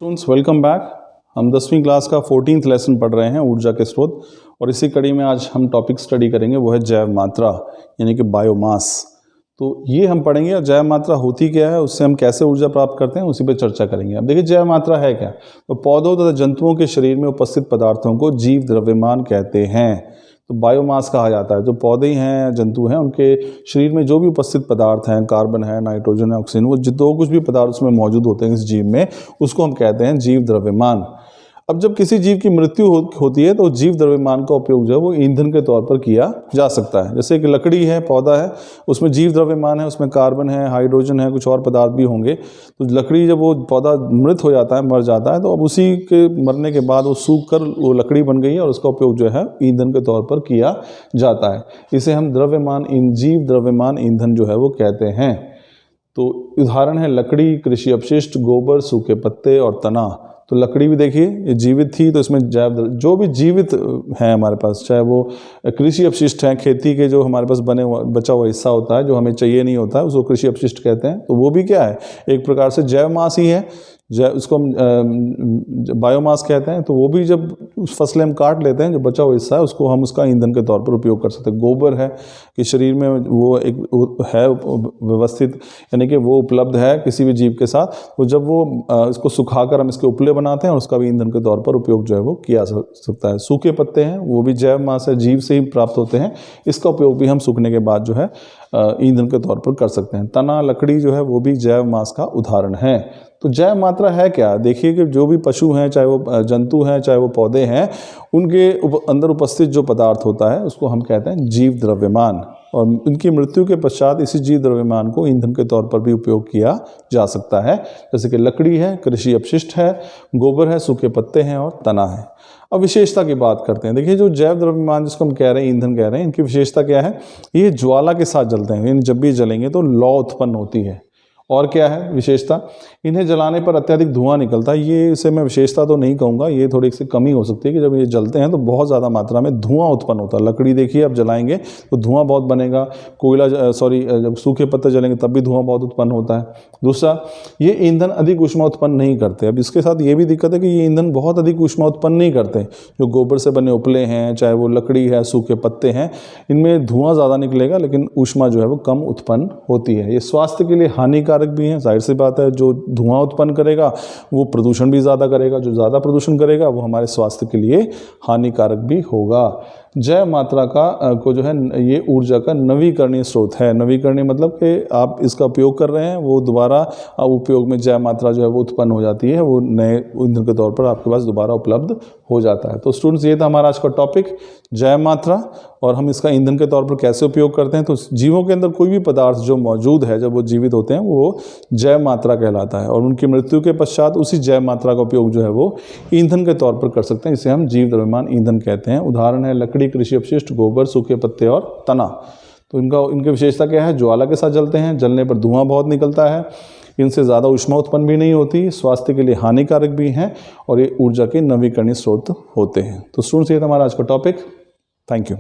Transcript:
Students welcome back. हम 10वीं class का 14th लेसन पढ़ रहे हैं ऊर्जा के स्रोत, और इसी कड़ी में आज हम टॉपिक स्टडी करेंगे वो है जैव मात्रा यानी कि बायोमास। तो ये हम पढ़ेंगे और जैव मात्रा होती क्या है, उससे हम कैसे ऊर्जा प्राप्त करते हैं उसी पर चर्चा करेंगे। अब देखिए जैव मात्रा है क्या। तो पौधों तथा जंतुओं के शरीर में उपस्थित पदार्थों को जीव द्रव्यमान कहते हैं। तो बायोमास कहा जाता है जो पौधे हैं जंतु हैं उनके शरीर में जो भी उपस्थित पदार्थ हैं, कार्बन है, नाइट्रोजन है, ऑक्सीजन, वो जो कुछ भी पदार्थ उसमें मौजूद होते हैं इस जीव में, उसको हम कहते हैं जीव द्रव्यमान। अब जब किसी जीव की मृत्यु होती है तो जीव द्रव्यमान का उपयोग जो है वो ईंधन के तौर पर किया जा सकता है। जैसे कि लकड़ी है, पौधा है, उसमें जीव द्रव्यमान है, उसमें कार्बन है, हाइड्रोजन है, कुछ और पदार्थ भी होंगे। तो लकड़ी जब वो पौधा मृत हो जाता है, मर जाता है, तो अब उसी के मरने के बाद वो सूख कर वो लकड़ी बन गई है और उसका उपयोग जो है ईंधन के तौर पर किया जाता है। इसे हम जीव द्रव्यमान ईंधन जो है वो कहते हैं। तो उदाहरण है लकड़ी, कृषि अपशिष्ट, गोबर, सूखे पत्ते और तना। तो लकड़ी भी देखिए ये जीवित थी, तो इसमें जो भी जीवित है हमारे पास, चाहे वो कृषि अपशिष्ट हैं, खेती के जो हमारे पास बचा हुआ हिस्सा होता है जो हमें चाहिए नहीं होता है उसको कृषि अपशिष्ट कहते हैं। तो वो भी क्या है, एक प्रकार से जैव मास ही है, उसको हम बायोमास कहते हैं। तो वो भी जब उस फसलें हम काट लेते हैं, जो बचा हुआ हिस्सा है उसको हम उसका ईंधन के तौर पर उपयोग कर सकते हैं। गोबर है कि शरीर में वो एक है व्यवस्थित, यानी कि वो उपलब्ध है किसी भी जीव के साथ, तो जब वो इसको सुखाकर हम इसके उपले बनाते हैं और उसका भी ईंधन के तौर पर उपयोग जो है वो किया सकता है। सूखे पत्ते हैं वो भी जैव मास है, जीव से ही प्राप्त होते हैं, इसका उपयोग भी हम सूखने के बाद जो है ईंधन के तौर पर कर सकते हैं। तना, लकड़ी जो है वो भी जैव मास का उदाहरण है। तो जैव मात्रा है क्या, देखिए कि जो भी पशु हैं, चाहे वो जंतु हैं, चाहे वो पौधे हैं, उनके अंदर उपस्थित जो पदार्थ होता है उसको हम कहते हैं जीव द्रव्यमान, और उनकी मृत्यु के पश्चात इसी जीव द्रव्यमान को ईंधन के तौर पर भी उपयोग किया जा सकता है। जैसे कि लकड़ी है, कृषि अपशिष्ट है, गोबर है, सूखे पत्ते हैं और तना है। अब विशेषता की बात करते हैं। देखिए जो जैव द्रव्यमान जिसको हम कह रहे हैं, ईंधन कह रहे हैं, इनकी विशेषता क्या है, ये ज्वाला के साथ जलते हैं, यानी जब भी जलेंगे तो लौ उत्पन्न होती है। और क्या है विशेषता, इन्हें जलाने पर अत्यधिक धुआं निकलता है। ये इसे मैं विशेषता तो नहीं कहूँगा, ये थोड़ी सी कमी हो सकती है कि जब ये जलते हैं तो बहुत ज़्यादा मात्रा में धुआं उत्पन्न होता है। लकड़ी देखिए अब जलाएंगे तो धुआं बहुत बनेगा, जब सूखे पत्ते जलेंगे तब भी धुआं बहुत उत्पन्न होता है। दूसरा, ये ईंधन अधिक ऊष्मा उत्पन्न नहीं करते। अब इसके साथ ये भी दिक्कत है कि ये ईंधन बहुत अधिक ऊष्मा उत्पन्न नहीं करते। जो गोबर से बने उपले हैं, चाहे वो लकड़ी है, सूखे पत्ते हैं, इनमें धुआं ज़्यादा निकलेगा लेकिन ऊष्मा जो है वो कम उत्पन्न होती है। ये स्वास्थ्य के लिए हानिकारक भी है, जाहिर सी बात है। जो धुआं उत्पन्न करेगा वो प्रदूषण भी ज़्यादा करेगा, जो ज़्यादा प्रदूषण करेगा वो हमारे स्वास्थ्य के लिए हानिकारक भी होगा। जैव मात्रा को जो है ये ऊर्जा का नवीकरणीय स्रोत है। नवीकरणीय मतलब कि आप इसका उपयोग कर रहे हैं, वो दोबारा उपयोग में जैव मात्रा जो है वो उत्पन्न हो जाती है, वो नए ईंधन के तौर पर आपके पास दोबारा उपलब्ध हो जाता है। तो स्टूडेंट्स ये था हमारा आज का टॉपिक, जैव मात्रा, और हम इसका ईंधन के तौर पर कैसे उपयोग करते हैं। तो जीवों के अंदर कोई भी पदार्थ जो मौजूद है जब वो जीवित होते हैं वो जैव मात्रा कहलाता है, और उनकी मृत्यु के पश्चात उसी जैव मात्रा का उपयोग जो है वो ईंधन के तौर पर कर सकते हैं। इसे हम जीव द्रव्यमान ईंधन कहते हैं। उदाहरण है लकड़ी, कृषि अपशिष्ट, गोबर, सूखे पत्ते और तना। तो इनकी विशेषता क्या है, ज्वाला के साथ जलते हैं, जलने पर धुआं बहुत निकलता है, इनसे ज़्यादा ऊष्मा उत्पन्न भी नहीं होती, स्वास्थ्य के लिए हानिकारक भी हैं, और ये ऊर्जा के नवीकरणीय स्रोत होते हैं। तो स्टूडेंट्स ये था हमारा आज का टॉपिक। Thank you.